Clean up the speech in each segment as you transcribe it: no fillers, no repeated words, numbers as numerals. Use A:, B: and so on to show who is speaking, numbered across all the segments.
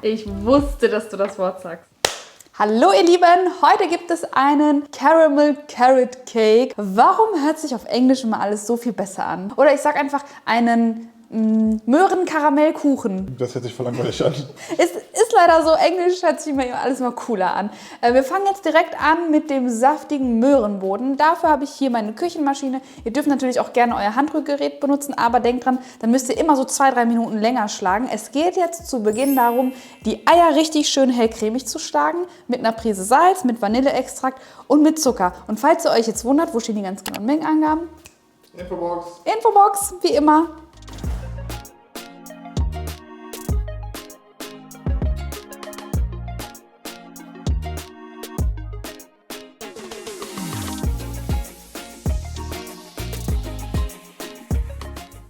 A: Ich wusste, dass du das Wort sagst.
B: Hallo ihr Lieben, heute gibt es einen Caramel Carrot Cake. Warum hört sich auf Englisch immer alles so viel besser an? Oder ich sag einfach einen Möhren-Karamellkuchen.
C: Das hört sich voll langweilig an.
B: Ist leider so, Englisch hört sich immer alles mal cooler an. Wir fangen jetzt direkt an mit dem saftigen Möhrenboden. Dafür habe ich hier meine Küchenmaschine. Ihr dürft natürlich auch gerne euer Handrührgerät benutzen, aber denkt dran, dann müsst ihr immer so 2-3 Minuten länger schlagen. Es geht jetzt zu Beginn darum, die Eier richtig schön hellcremig zu schlagen, mit einer Prise Salz, mit Vanilleextrakt und mit Zucker. Und falls ihr euch jetzt wundert, wo stehen die ganz genauen Mengenangaben? Infobox, wie immer.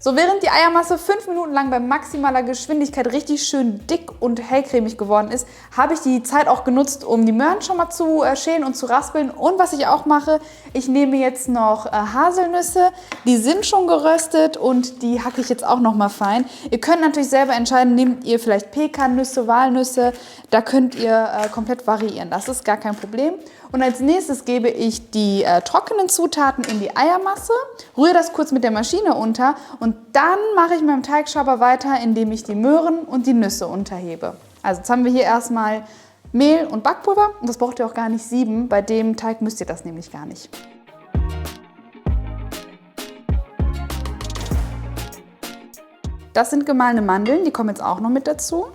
B: So, während die Eiermasse 5 Minuten lang bei maximaler Geschwindigkeit richtig schön dick und hellcremig geworden ist, habe ich die Zeit auch genutzt, um die Möhren schon mal zu schälen und zu raspeln. Und was ich auch mache, ich nehme jetzt noch Haselnüsse, die sind schon geröstet und die hacke ich jetzt auch noch mal fein. Ihr könnt natürlich selber entscheiden, nehmt ihr vielleicht Pekannüsse, Walnüsse, da könnt ihr komplett variieren, das ist gar kein Problem. Und als nächstes gebe ich die trockenen Zutaten in die Eiermasse, rühre das kurz mit der Maschine unter und dann mache ich mit dem Teigschaber weiter, indem ich die Möhren und die Nüsse unterhebe. Also jetzt haben wir hier erstmal Mehl und Backpulver und das braucht ihr auch gar nicht sieben, bei dem Teig müsst ihr das nämlich gar nicht. Das sind gemahlene Mandeln, die kommen jetzt auch noch mit dazu.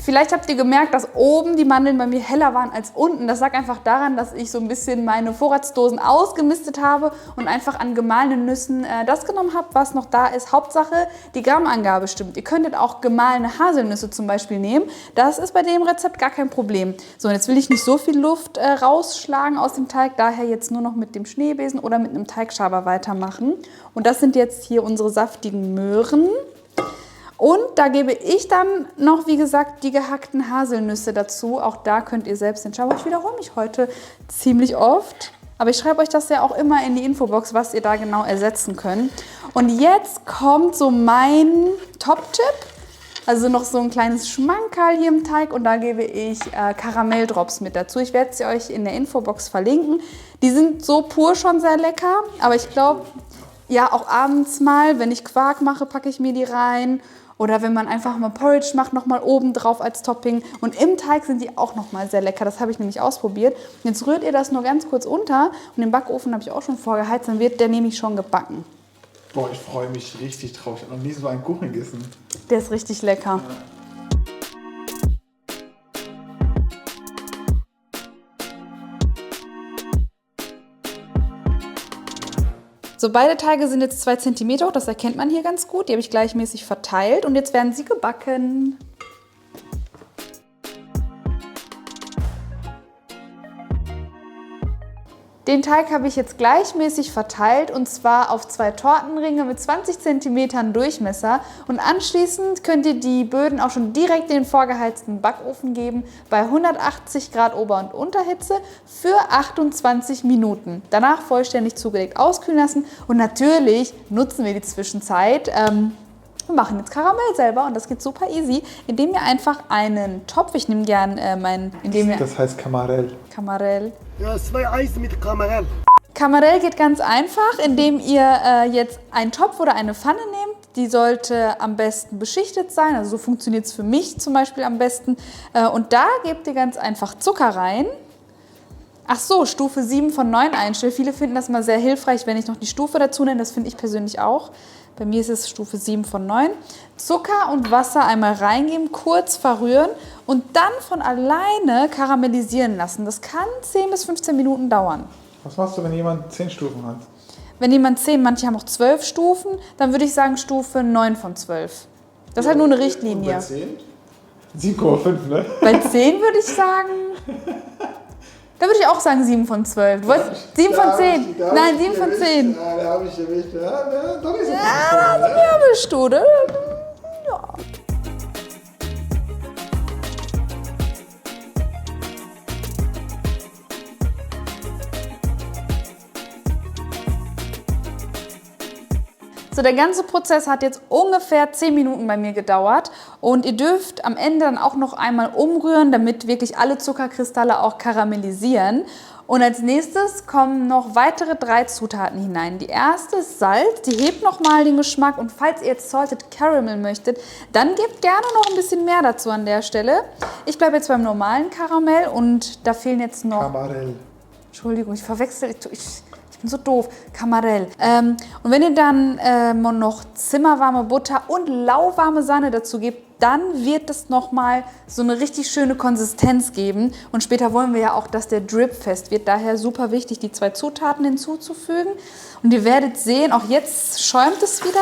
B: Vielleicht habt ihr gemerkt, dass oben die Mandeln bei mir heller waren als unten. Das lag einfach daran, dass ich so ein bisschen meine Vorratsdosen ausgemistet habe und einfach an gemahlenen Nüssen das genommen habe, was noch da ist. Hauptsache, die Grammangabe stimmt. Ihr könntet auch gemahlene Haselnüsse zum Beispiel nehmen. Das ist bei dem Rezept gar kein Problem. So, und jetzt will ich nicht so viel Luft rausschlagen aus dem Teig, daher jetzt nur noch mit dem Schneebesen oder mit einem Teigschaber weitermachen. Und das sind jetzt hier unsere saftigen Möhren. Und da gebe ich dann noch, wie gesagt, die gehackten Haselnüsse dazu. Auch da könnt ihr selbst entscheiden. Ich wiederhole mich heute ziemlich oft. Aber ich schreibe euch das ja auch immer in die Infobox, was ihr da genau ersetzen könnt. Und jetzt kommt so mein Top-Tipp. Also noch so ein kleines Schmankerl hier im Teig. Und da gebe ich Karamelldrops mit dazu. Ich werde sie euch in der Infobox verlinken. Die sind so pur schon sehr lecker. Aber ich glaube, ja, auch abends mal, wenn ich Quark mache, packe ich mir die rein. Oder wenn man einfach mal Porridge macht, nochmal oben drauf als Topping. Und im Teig sind die auch nochmal sehr lecker. Das habe ich nämlich ausprobiert. Jetzt rührt ihr das nur ganz kurz unter. Und den Backofen habe ich auch schon vorgeheizt. Dann wird der nämlich schon gebacken.
C: Boah, ich freue mich richtig drauf. Ich habe noch nie so einen Kuchen gegessen.
B: Der ist richtig lecker. Ja. So, beide Teige sind jetzt 2 cm hoch, das erkennt man hier ganz gut. Die habe ich gleichmäßig verteilt und jetzt werden sie gebacken. Den Teig habe ich jetzt gleichmäßig verteilt und zwar auf 2 Tortenringe mit 20 cm Durchmesser. Und anschließend könnt ihr die Böden auch schon direkt in den vorgeheizten Backofen geben bei 180 Grad Ober- und Unterhitze für 28 Minuten. Danach vollständig zugedeckt auskühlen lassen und natürlich nutzen wir die Zwischenzeit. Wir machen jetzt Karamell selber und das geht super easy, indem ihr einfach einen Topf, ich nehme gerne
C: Das heißt Kamarell.
B: Kamarell.
D: Ja, 2 Eis mit Karamell.
B: Kamarell geht ganz einfach, indem ihr jetzt einen Topf oder eine Pfanne nehmt. Die sollte am besten beschichtet sein, also so funktioniert es für mich zum Beispiel am besten. Und da gebt ihr ganz einfach Zucker rein. Ach so, Stufe 7 von 9 einstellen. Viele finden das mal sehr hilfreich, wenn ich noch die Stufe dazu nenne. Das finde ich persönlich auch. Bei mir ist es Stufe 7 von 9. Zucker und Wasser einmal reingeben, kurz verrühren und dann von alleine karamellisieren lassen. Das kann 10 bis 15 Minuten dauern.
C: Was machst du, wenn jemand 10 Stufen hat?
B: Wenn jemand 10, manche haben auch 12 Stufen, dann würde ich sagen Stufe 9 von 12. Das ist halt nur eine Richtlinie.
C: Und bei 10? 7,5, ne?
B: Bei 10 würde ich sagen... Da würde ich auch sagen 7 von 12. Du wolltest 7 von 10. Nein, 7 von 10.
C: Ja, da habe ich erwischt. Ja, doch nicht so
B: ja, also mir erwischt du, oder? Ja. So, der ganze Prozess hat jetzt ungefähr 10 Minuten bei mir gedauert und ihr dürft am Ende dann auch noch einmal umrühren, damit wirklich alle Zuckerkristalle auch karamellisieren. Und als nächstes kommen noch weitere 3 Zutaten hinein. Die erste ist Salz, die hebt nochmal den Geschmack. Und falls ihr jetzt Salted Caramel möchtet, dann gebt gerne noch ein bisschen mehr dazu an der Stelle. Ich bleibe jetzt beim normalen Karamell und da fehlen jetzt noch...
C: Kamarell.
B: Entschuldigung, ich verwechsel, ich bin so doof. Kamarell. Und wenn ihr dann noch zimmerwarme Butter und lauwarme Sahne dazu gebt, dann wird es nochmal so eine richtig schöne Konsistenz geben. Und später wollen wir ja auch, dass der Drip fest wird. Daher super wichtig, die 2 Zutaten hinzuzufügen. Und ihr werdet sehen, auch jetzt schäumt es wieder.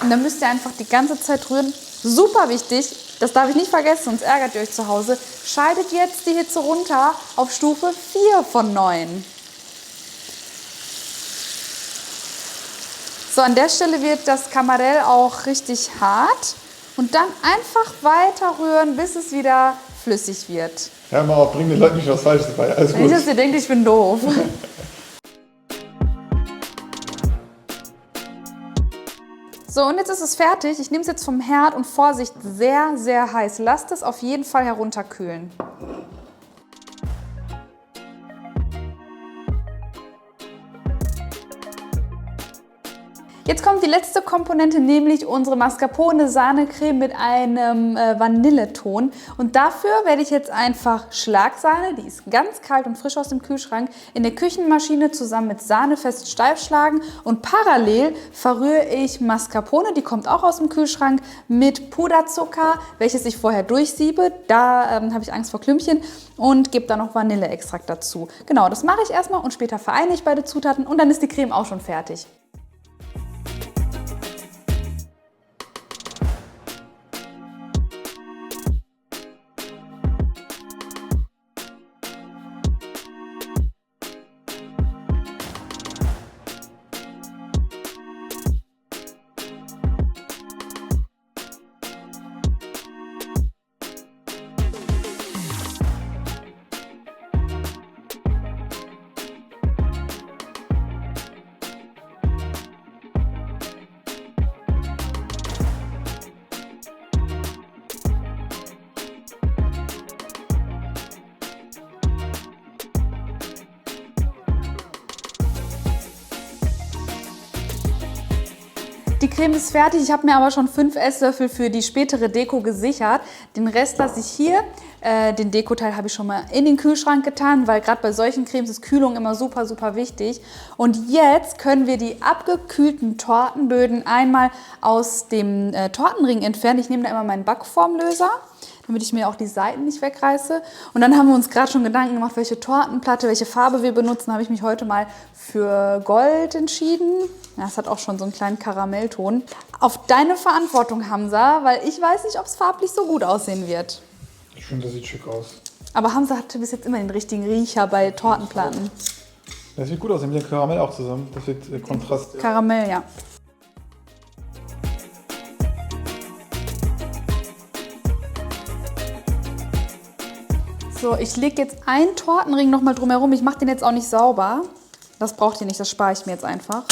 B: Und dann müsst ihr einfach die ganze Zeit rühren. Super wichtig, das darf ich nicht vergessen, sonst ärgert ihr euch zu Hause. Schaltet jetzt die Hitze runter auf Stufe 4 von 9. So, an der Stelle wird das Kamarell auch richtig hart. Und dann einfach weiter rühren, bis es wieder flüssig wird.
C: Ja, mal auf, bring den Leuten nicht was Falsches bei. Alles gut.
B: Nicht, dass ihr denkt, ich bin doof. So, und jetzt ist es fertig. Ich nehme es jetzt vom Herd und Vorsicht, sehr, sehr heiß. Lasst es auf jeden Fall herunterkühlen. Jetzt kommt die letzte Komponente, nämlich unsere Mascarpone-Sahne-Creme mit einem Vanilleton. Und dafür werde ich jetzt einfach Schlagsahne, die ist ganz kalt und frisch aus dem Kühlschrank, in der Küchenmaschine zusammen mit Sahne fest steif schlagen. Und parallel verrühre ich Mascarpone, die kommt auch aus dem Kühlschrank, mit Puderzucker, welches ich vorher durchsiebe. Da habe ich Angst vor Klümpchen und gebe dann noch Vanilleextrakt dazu. Genau, das mache ich erstmal und später vereine ich beide Zutaten und dann ist die Creme auch schon fertig. Die Creme ist fertig, ich habe mir aber schon 5 Esslöffel für die spätere Deko gesichert. Den Rest lasse ich hier. Den Dekoteil habe ich schon mal in den Kühlschrank getan, weil gerade bei solchen Cremes ist Kühlung immer super, super wichtig. Und jetzt können wir die abgekühlten Tortenböden einmal aus dem Tortenring entfernen. Ich nehme da immer meinen Backformlöser, damit ich mir auch die Seiten nicht wegreiße. Und dann haben wir uns gerade schon Gedanken gemacht, welche Tortenplatte, welche Farbe wir benutzen. Da habe ich mich heute mal für Gold entschieden. Ja, es hat auch schon so einen kleinen Karamellton. Auf deine Verantwortung, Hamza, weil ich weiß nicht, ob es farblich so gut aussehen wird.
C: Ich finde, das sieht schick aus.
B: Aber Hamza hatte bis jetzt immer den richtigen Riecher bei Tortenplatten.
C: Das sieht gut aus, mit dem Karamell auch zusammen. Das wird Kontrast.
B: Karamell, ja. So, ich lege jetzt einen Tortenring noch mal drumherum. Ich mache den jetzt auch nicht sauber. Das braucht ihr nicht, das spare ich mir jetzt einfach.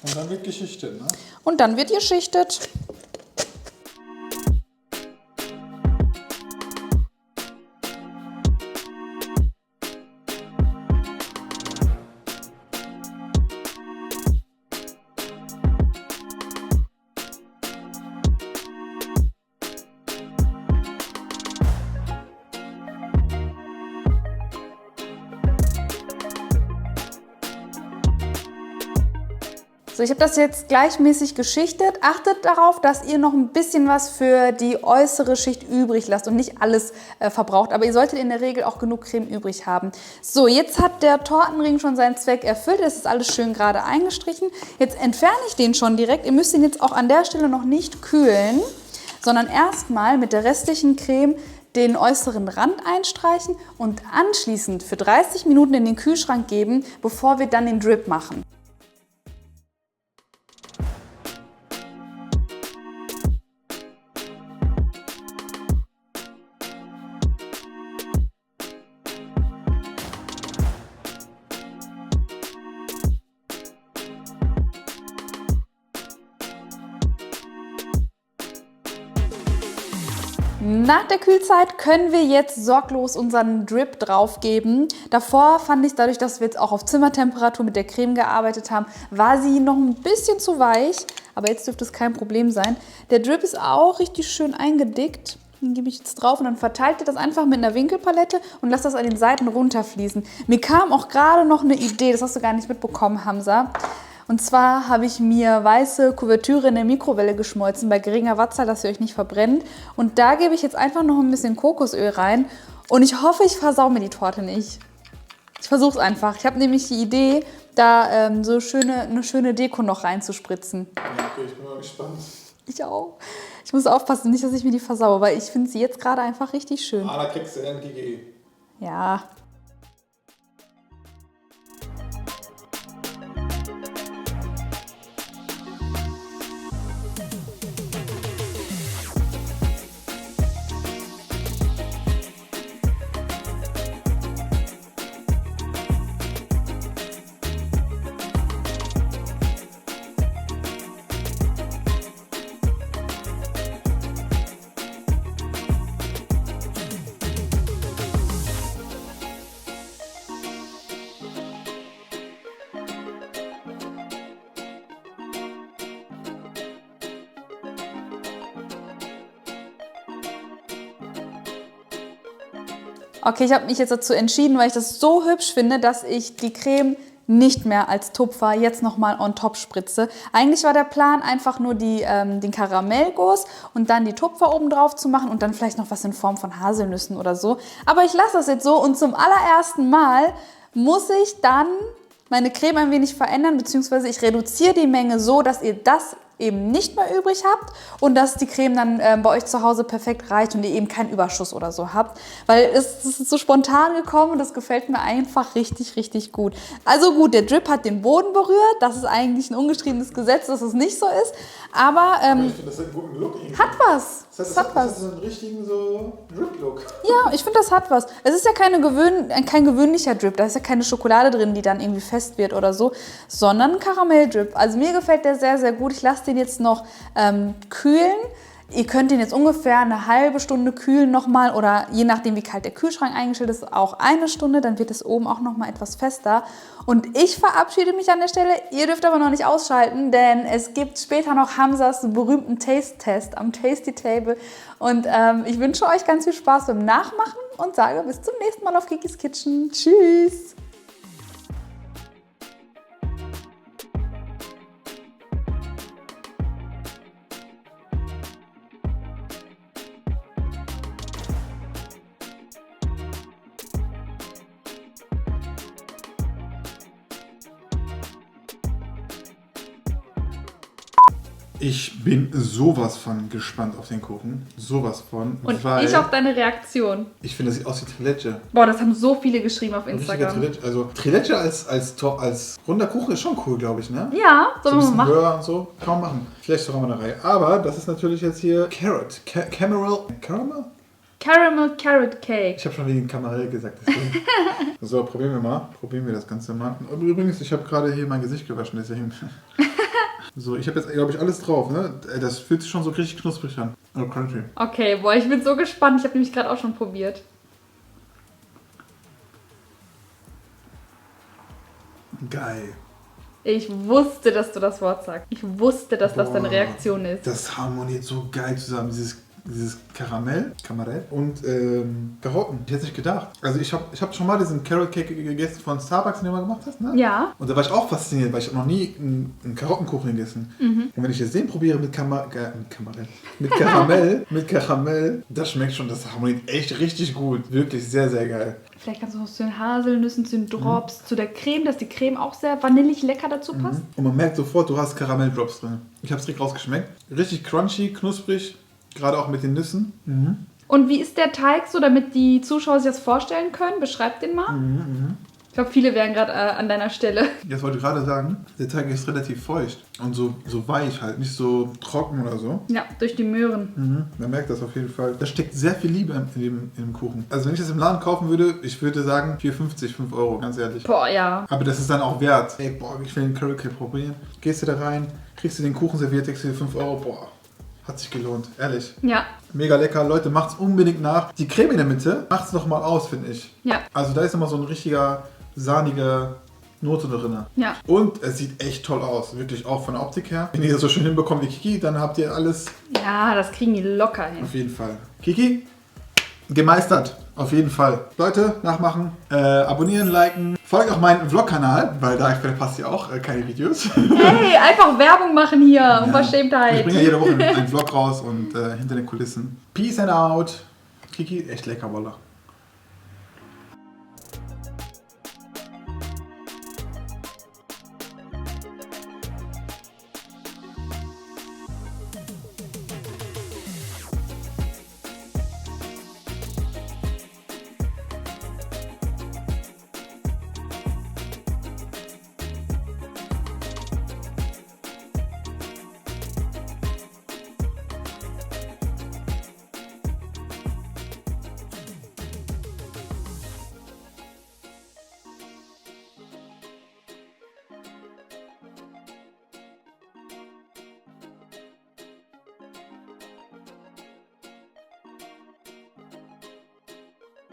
C: Und dann wird geschichtet, ne?
B: Und dann wird geschichtet. So, ich habe das jetzt gleichmäßig geschichtet. Achtet darauf, dass ihr noch ein bisschen was für die äußere Schicht übrig lasst und nicht alles verbraucht. Aber ihr solltet in der Regel auch genug Creme übrig haben. So, jetzt hat der Tortenring schon seinen Zweck erfüllt. Es ist alles schön gerade eingestrichen. Jetzt entferne ich den schon direkt. Ihr müsst ihn jetzt auch an der Stelle noch nicht kühlen, sondern erstmal mit der restlichen Creme den äußeren Rand einstreichen und anschließend für 30 Minuten in den Kühlschrank geben, bevor wir dann den Drip machen. Nach der Kühlzeit können wir jetzt sorglos unseren Drip draufgeben. Davor fand ich, dadurch, dass wir jetzt auch auf Zimmertemperatur mit der Creme gearbeitet haben, war sie noch ein bisschen zu weich. Aber jetzt dürfte es kein Problem sein. Der Drip ist auch richtig schön eingedickt. Den gebe ich jetzt drauf und dann verteilt ihr das einfach mit einer Winkelpalette und lasst das an den Seiten runterfließen. Mir kam auch gerade noch eine Idee, das hast du gar nicht mitbekommen, Hamza. Und zwar habe ich mir weiße Kuvertüre in der Mikrowelle geschmolzen, bei geringer Wattzahl, dass sie euch nicht verbrennt. Und da gebe ich jetzt einfach noch ein bisschen Kokosöl rein. Und ich hoffe, ich versau mir die Torte nicht. Ich versuche es einfach. Ich habe nämlich die Idee, da eine schöne Deko noch reinzuspritzen.
C: Ja, okay, ich bin mal gespannt.
B: Ich auch. Ich muss aufpassen, nicht, dass ich mir die versaue, weil ich finde sie jetzt gerade einfach richtig schön.
C: Da kriegst du NGG.
B: Ja. Okay, ich habe mich jetzt dazu entschieden, weil ich das so hübsch finde, dass ich die Creme nicht mehr als Tupfer jetzt nochmal on top spritze. Eigentlich war der Plan, einfach nur den Karamellguss und dann die Tupfer oben drauf zu machen und dann vielleicht noch was in Form von Haselnüssen oder so. Aber ich lasse das jetzt so und zum allerersten Mal muss ich dann meine Creme ein wenig verändern, beziehungsweise ich reduziere die Menge so, dass ihr das eben nicht mehr übrig habt und dass die Creme dann bei euch zu Hause perfekt reicht und ihr eben keinen Überschuss oder so habt. Weil es ist so spontan gekommen und das gefällt mir einfach richtig, richtig gut. Also gut, der Drip hat den Boden berührt. Das ist eigentlich ein ungeschriebenes Gesetz, dass es nicht so ist. Aber
C: Ich finde, das hat einen guten Look irgendwie.
B: hat was.
C: Das hat so einen richtigen so Drip-Look.
B: Ja, ich finde, das hat was. Es ist ja kein gewöhnlicher Drip. Da ist ja keine Schokolade drin, die dann irgendwie fest wird oder so, sondern ein Karamelldrip. Also mir gefällt der sehr, sehr gut. Ich lasse den jetzt noch kühlen. Ihr könnt den jetzt ungefähr eine halbe Stunde kühlen nochmal oder je nachdem, wie kalt der Kühlschrank eingestellt ist, auch eine Stunde. Dann wird es oben auch nochmal etwas fester. Und ich verabschiede mich an der Stelle. Ihr dürft aber noch nicht ausschalten, denn es gibt später noch Hamzas berühmten Taste-Test am Tasty Table. Und ich wünsche euch ganz viel Spaß beim Nachmachen und sage bis zum nächsten Mal auf Kikis Kitchen. Tschüss!
C: Ich bin sowas von gespannt auf den Kuchen. Sowas von.
A: Und
C: weil
A: ich auf deine Reaktion.
C: Ich finde, das sieht aus wie Trileggio.
A: Boah, das haben so viele geschrieben auf
C: Ein richtiger
A: Instagram.
C: Trileggio. Also Trileggio als runder Kuchen ist schon cool, glaube ich, ne?
A: Ja,
C: So
A: sollen
C: ein
A: wir
C: bisschen
A: mal machen.
C: höher und so. Kann man machen. Vielleicht sogar mal eine Reihe. Aber das ist natürlich jetzt hier Carrot. Caramel?
A: Caramel Carrot Cake.
C: Ich habe schon wegen Karamell gesagt. Deswegen. So, probieren wir mal. Probieren wir das Ganze mal. Und übrigens, ich habe gerade hier mein Gesicht gewaschen, deswegen. So, ich habe jetzt, glaube ich, alles drauf, ne? Das fühlt sich schon so richtig knusprig an. Oh, crunchy.
A: Okay, boah, ich bin so gespannt. Ich habe nämlich gerade auch schon probiert.
C: Geil.
A: Ich wusste, dass du das Wort sagst. Ich wusste, dass das deine
C: Boah,
A: Reaktion ist.
C: Das harmoniert so geil zusammen, dieses Karamell und Karotten. Ich hätte nicht gedacht. Also ich hab schon mal diesen Carrot Cake gegessen von Starbucks, den du mal gemacht hast, ne?
A: Ja.
C: Und da war ich auch fasziniert, weil ich habe noch nie einen Karottenkuchen gegessen. Und wenn ich jetzt den probiere mit Karamell, das schmeckt schon, das harmoniert echt richtig gut. Wirklich sehr, sehr geil.
A: Vielleicht kannst du noch zu den Haselnüssen, zu den Drops, zu der Creme, dass die Creme auch sehr vanillig lecker dazu passt.
C: Und man merkt sofort, du hast Karamelldrops drin. Ich habe es direkt rausgeschmeckt. Richtig crunchy, knusprig, gerade auch mit den Nüssen.
A: Und wie ist der Teig so, damit die Zuschauer sich das vorstellen können? Beschreib den mal. Ich glaube, viele wären gerade an deiner Stelle.
C: Jetzt wollte ich gerade sagen, der Teig ist relativ feucht und so weich halt, nicht so trocken oder so.
A: Ja, durch die Möhren.
C: Man merkt das auf jeden Fall. Da steckt sehr viel Liebe in dem Kuchen. Also wenn ich das im Laden kaufen würde, ich würde sagen 4,50, 5 Euro, ganz ehrlich.
A: Boah, ja.
C: Aber das ist dann auch wert. Ey, boah, ich will den Carrot Cake probieren. Gehst du da rein, kriegst du den Kuchen serviert, denkst du dir 5 Euro, boah. Hat sich gelohnt, ehrlich.
A: Ja,
C: Mega lecker, Leute, macht's unbedingt nach. Die Creme in der Mitte macht's noch mal aus, finde ich.
A: ja,
C: Also da ist nochmal so ein richtiger sahniger Note drin.
A: ja.
C: Und es sieht echt toll aus, wirklich auch von der Optik her. Wenn ihr das so schön hinbekommt wie Kiki, dann habt ihr alles
A: Ja, das kriegen die locker hin.
C: auf jeden Fall. Kiki, gemeistert, auf jeden Fall. Leute, nachmachen, abonnieren, liken. Folgt auch meinen Vlog-Kanal, weil da verpasst ihr auch keine Videos.
A: Hey, einfach Werbung machen hier,
C: Ich
A: Unverschämtheit.
C: bringe ja jede Woche einen Vlog raus und hinter den Kulissen. Peace and out. Kiki, echt lecker, Wallah.